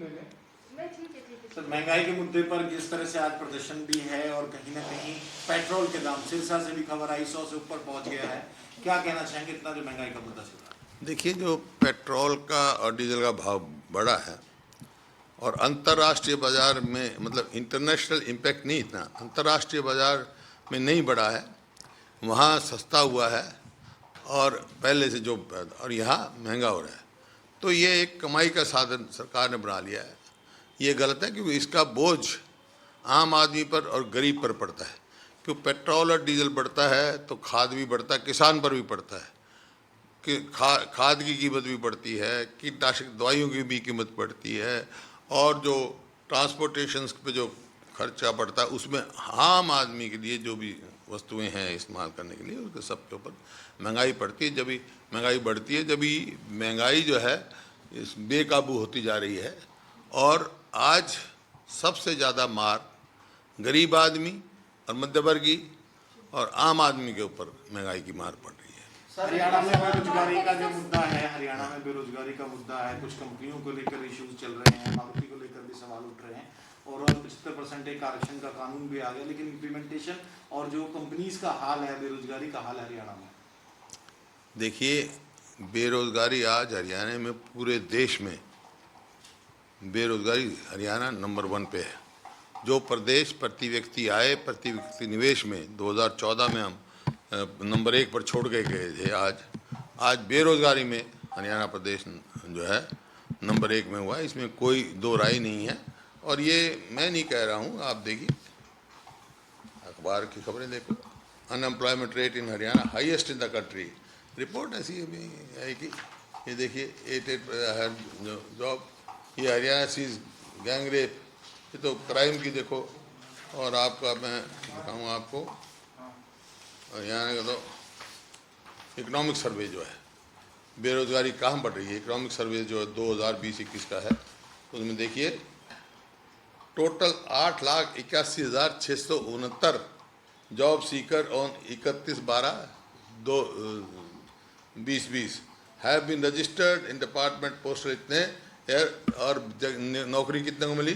Sir, महंगाई के मुद्दे पर जिस तरह से आज प्रदर्शन भी है और कहीं ना कहीं पेट्रोल के दाम सिरसा से भी खबर आई 100 से ऊपर पहुंच गया है, क्या कहना चाहेंगे इतना जो महंगाई का मुद्दा चल रहा है? देखिए, जो पेट्रोल का और डीजल का भाव बढ़ा है और अंतर्राष्ट्रीय बाजार में, मतलब इंटरनेशनल इम्पैक्ट नहीं, इतना अंतर्राष्ट्रीय बाजार में नहीं बढ़ा है, वहाँ सस्ता हुआ है और पहले से जो, और यहाँ महंगा हो रहा है, तो ये एक कमाई का साधन सरकार ने बना लिया है। ये गलत है क्योंकि इसका बोझ आम आदमी पर और गरीब पर पड़ता है। क्योंकि पेट्रोल और डीजल बढ़ता है तो खाद भी बढ़ता है, किसान पर भी पड़ता है कि खाद की कीमत भी बढ़ती है, कीटनाशक दवाइयों की भी कीमत बढ़ती है, और जो ट्रांसपोर्टेशन पे जो खर्चा पड़ता है उसमें आम आदमी के लिए जो भी वस्तुएं हैं इस्तेमाल करने के लिए, उसके सब के ऊपर महंगाई पड़ती है। जब भी महंगाई बढ़ती है, जब भी महंगाई जो है इस बेकाबू होती जा रही है, और आज सबसे ज़्यादा मार गरीब आदमी और मध्यवर्गीय और आम आदमी के ऊपर महंगाई की मार पड़ रही है। हरियाणा में बेरोजगारी का जो मुद्दा है, हरियाणा में बेरोजगारी का मुद्दा है, कुछ कंपनियों को लेकर इश्यूज चल रहे हैं, मारुति को लेकर भी सवाल उठ रहे हैं, और 75% एक आरक्षण का कानून भी आ गया, लेकिन इम्प्लीमेंटेशन और जो कंपनीज का हाल है, बेरोजगारी का हाल है हरियाणा में। देखिए, बेरोजगारी आज हरियाणा में, पूरे देश में बेरोजगारी हरियाणा नंबर 1 पे है। जो प्रदेश प्रति व्यक्ति आय, प्रति व्यक्ति निवेश में 2014 में हम नंबर 1 पर छोड़ के गए थे, आज बेरोजगारी में हरियाणा प्रदेश जो है नंबर 1 में हुआ है। इसमें कोई दो राय नहीं है, और ये मैं नहीं कह रहा हूँ, आप देखिए अखबार की खबरें देखो। Unemployment rate in Haryana highest in the country, report ऐसी है कि ये देखिए 88 जॉब, ये हरियाणा सीज गैंग रेप, ये तो क्राइम की देखो। और आपका मैं दिखाऊँ आपको हरियाणा का तो इकोनॉमिक सर्वे जो है, बेरोजगारी कहाँ बढ़ रही है, इकोनॉमिक सर्वे जो 2020-21 का है, उसमें देखिए total 8,81,669 job seeker on 31/12/2020 have been registered in department postal. इतने और नौकरी कितने को मिली?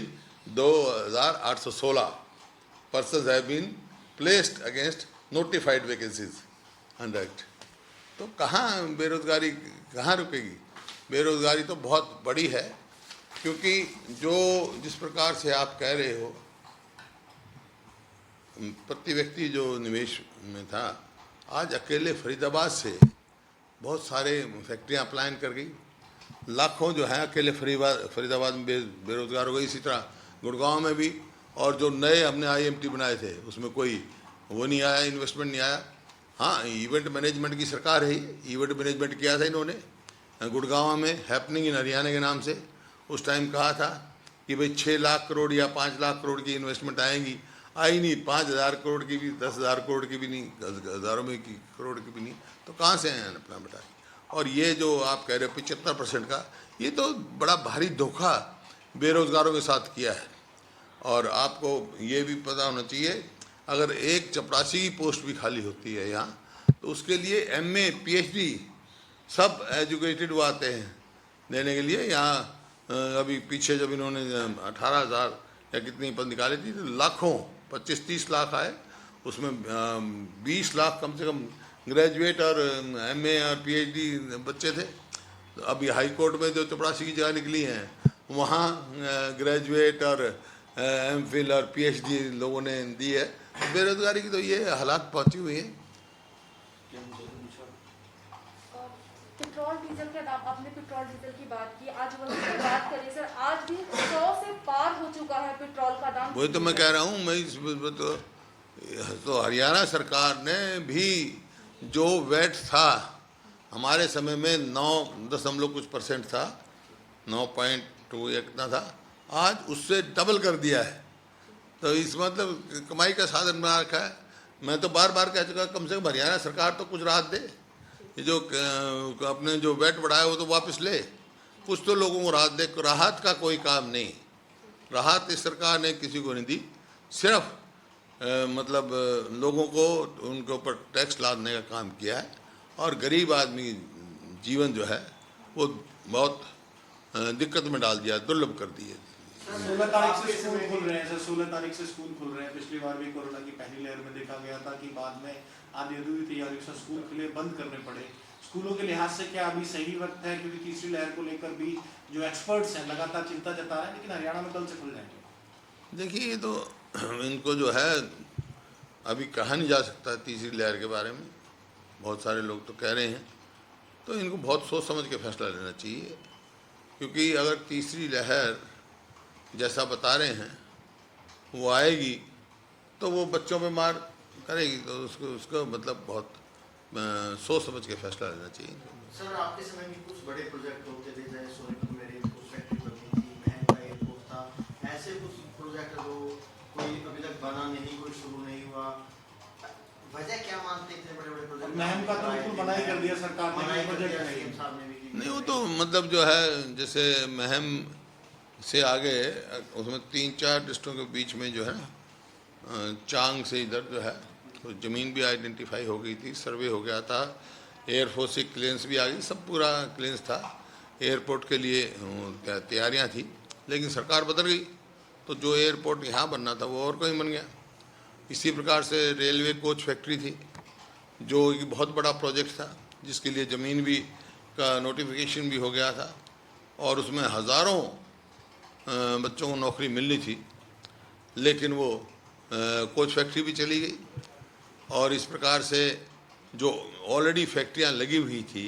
2,816 person have been placed against notified vacancies अनडक्ट। तो कहाँ बेरोजगारी कहाँ रुकेगी? बेरोजगारी तो बहुत बड़ी है, क्योंकि जो जिस प्रकार से आप कह रहे हो, प्रति व्यक्ति जो निवेश में था, आज अकेले फरीदाबाद से बहुत सारे फैक्ट्रियाँ पलायन कर गई, लाखों जो हैं अकेले फरीदाबाद में बेरोजगार हो गई। इसी तरह गुड़गांव में भी, और जो नए हमने IMT बनाए थे उसमें कोई वो नहीं आया, इन्वेस्टमेंट नहीं आया। हाँ, इवेंट मैनेजमेंट की सरकार है, इवेंट मैनेजमेंट किया था इन्होंने गुड़गांव में, हैपनिंग इन हरियाणा के नाम से। उस टाइम कहा था कि भाई 6 लाख करोड़ या 5 लाख करोड़ की इन्वेस्टमेंट आएंगी, आई नहीं। 5,000 करोड़ की भी, 10,000 करोड़ की भी नहीं, हज़ारों में की करोड़ की भी नहीं, तो कहाँ से आए अपना बताइए। और ये जो आप कह रहे हो 75% का, ये तो बड़ा भारी धोखा बेरोजगारों के साथ किया है। और आपको ये भी पता होना चाहिए, अगर एक चपरासी की पोस्ट भी खाली होती है यहाँ, तो उसके लिए MA PhD सब एजुकेटेड वो आते हैं देने के लिए। यहाँ अभी पीछे जब इन्होंने 18,000 या कितनी पद निकाली थी, तो लाखों 25-30 लाख आए, उसमें 20 लाख कम से कम ग्रेजुएट और MA और PhD बच्चे थे। तो अभी हाई कोर्ट में जो चपरासी की जगह निकली हैं, वहाँ ग्रेजुएट और MPhil और PhD लोगों ने दी है। बेरोजगारी की तो ये हालात पहुँची हुई है। पेट्रोल डीजल के दाम, आपने पेट्रोल डीजल की बात की, आज वही बात करें सर, आज भी 100 से पार हो चुका है पेट्रोल का दाम। वही तो मैं कह रहा हूँ, मैं तो हरियाणा सरकार ने भी जो वैट था, हमारे समय में 9 कुछ % था, 9.2 या कितना था, आज उससे डबल कर दिया है। तो इस मतलब कमाई का साधन बना रखा है। मैं तो बार बार कह चुका, कम से कम हरियाणा सरकार तो कुछ राहत दे। ये जो अपने जो वैट बढ़ाया वो तो वापस ले, कुछ तो लोगों को राहत दे। राहत का कोई काम नहीं, राहत इस सरकार ने किसी को नहीं दी, सिर्फ मतलब लोगों को उनके ऊपर टैक्स लादने का काम किया है। और गरीब आदमी जीवन जो है वो बहुत दिक्कत में डाल दिया, दुर्लभ कर दिए। 16 तारीख से स्कूल खुल रहे हैं सर, 16 तारीख से स्कूल खुल रहे हैं। पिछली बार भी कोरोना की पहली लहर में देखा गया था कि बाद में आधी अधूरी तैयारी से स्कूल खुले बंद करने पड़े। स्कूलों के लिहाज से क्या अभी सही वक्त है, क्योंकि तीसरी लहर को लेकर भी जो एक्सपर्ट्स हैं लगातार चिंता जता रहे हैं, लेकिन हरियाणा में कल से खुल जाएंगे। देखिए, ये तो इनको जो है अभी कहा नहीं जा सकता तीसरी लहर के बारे में, बहुत सारे लोग तो कह रहे हैं, तो इनको बहुत सोच समझ के फैसला लेना चाहिए। क्योंकि अगर तीसरी लहर जैसा बता रहे हैं वो आएगी तो वो बच्चों पे मार करेगी, तो उसको मतलब बहुत सोच समझ के फैसला लेना चाहिए। सर, आपके समय में कुछ बड़े प्रोजेक्ट होते थे, जैसे सोनीपत में रेलवे फैक्ट्री बननी थी, महम का एयरपोर्ट था, ऐसे कुछ प्रोजेक्ट जो कोई अभी तक बना नहीं, कोई शुरू नहीं हुआ, वजह क्या मानते हैं इतने बड़े-बड़े प्रोजेक्ट? महम का तो बिल्कुल मना ही कर दिया सरकार ने, प्रोजेक्ट नहीं, वो तो मतलब जो है जैसे महम से आगे उसमें 3-4 डिस्ट्रिक्टों के बीच में जो है चांग से इधर जो है तो ज़मीन भी आइडेंटिफाई हो गई थी, सर्वे हो गया था, एयरफोर्स की क्लियरेंस भी आ गई, सब पूरा क्लियरेंस था, एयरपोर्ट के लिए क्या तैयारियां थी। लेकिन सरकार बदल गई तो जो एयरपोर्ट यहाँ बनना था वो और कहीं बन गया। इसी प्रकार से रेलवे कोच फैक्ट्री थी जो एक बहुत बड़ा प्रोजेक्ट था, जिसके लिए ज़मीन भी का नोटिफिकेशन भी हो गया था और उसमें हज़ारों बच्चों को नौकरी मिलनी थी, लेकिन वो कोच फैक्ट्री भी चली गई। और इस प्रकार से जो ऑलरेडी फैक्ट्रियां लगी हुई थी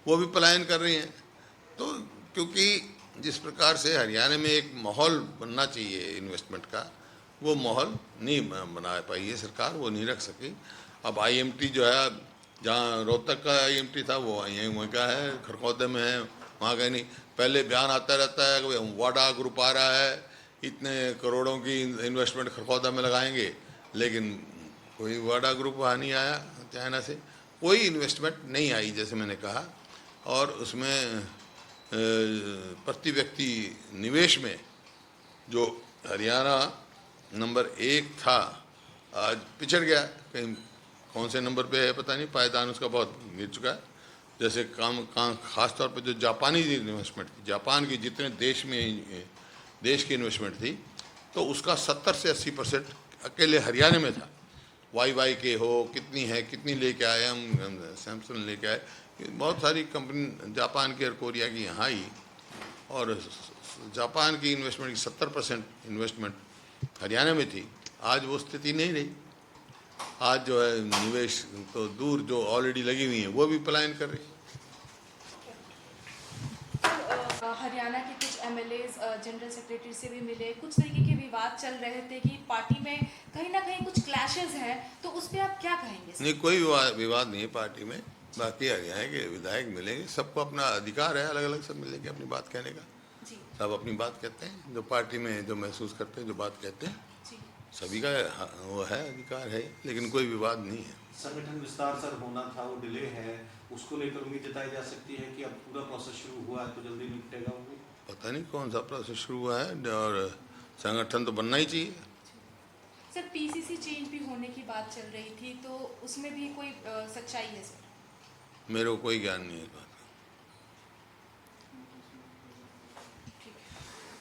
वो भी पलायन कर रही हैं। तो क्योंकि जिस प्रकार से हरियाणा में एक माहौल बनना चाहिए इन्वेस्टमेंट का, वो माहौल नहीं बना पाई है सरकार, वो नहीं रख सकी। अब आईएमटी जो है, जहाँ रोहतक का आईएमटी था वो वहीं का है, खरखौदे में है, वहाँ का नहीं। पहले बयान आता रहता है कि वाडा ग्रुप आ रहा है, इतने करोड़ों की इन्वेस्टमेंट खरखौदा में लगाएंगे, लेकिन कोई वाडा ग्रुप वहाँ नहीं आया, चाइना से कोई इन्वेस्टमेंट नहीं आई जैसे मैंने कहा। और उसमें प्रति व्यक्ति निवेश में जो हरियाणा नंबर 1 था आज पिछड़ गया, कहीं कौन से नंबर पे है पता नहीं, पायदान उसका बहुत गिर चुका है। जैसे खास तौर पे जो जापानी इन्वेस्टमेंट थी, जापान की जितने देश की इन्वेस्टमेंट थी, तो उसका 70 से 80% अकेले हरियाणा में था। वाई के हो, कितनी है, कितनी लेके आए हम, सैमसंग लेके आए, बहुत सारी कंपनी जापान की और कोरिया की यहाँ आई, और जापान की इन्वेस्टमेंट की 70% इन्वेस्टमेंट हरियाणा में थी। आज वो स्थिति नहीं रही। आज जो है निवेश तो दूर, जो ऑलरेडी लगी हुई हैं वो भी पलायन कर रही है। हरियाणा के कुछ एमएलएज जनरल सेक्रेटरी से भी मिले, कुछ तरीके के विवाद चल रहे थे कि पार्टी में कहीं ना कहीं कुछ क्लैशेस हैं, तो उस पर आप क्या कहेंगे? नहीं, कोई विवाद नहीं है पार्टी में। बाकी हरियाणा के विधायक मिलेंगे, सबको अपना अधिकार है, अलग अलग सब मिलेंगे अपनी बात कहने का। जी। सब अपनी बात कहते हैं, जो पार्टी में जो महसूस करते हैं, जो बात कहते हैं, जी। सभी का वो है, अधिकार है, लेकिन कोई विवाद नहीं है। संगठन विस्तार सर होना था, वो डिले है, उसको लेकर उम्मीद जताई जा सकती है कि अब पूरा प्रोसेस शुरू हुआ है तो जल्दी निपटेगा वो? पता नहीं कौन सा प्रोसेस शुरू हुआ है, और संगठन तो बनना ही चाहिए। सर, पीसीसी चेंज भी होने की बात चल रही थी, तो उसमें भी कोई सच्चाई है सर? मेरे को कोई ज्ञान नहीं है।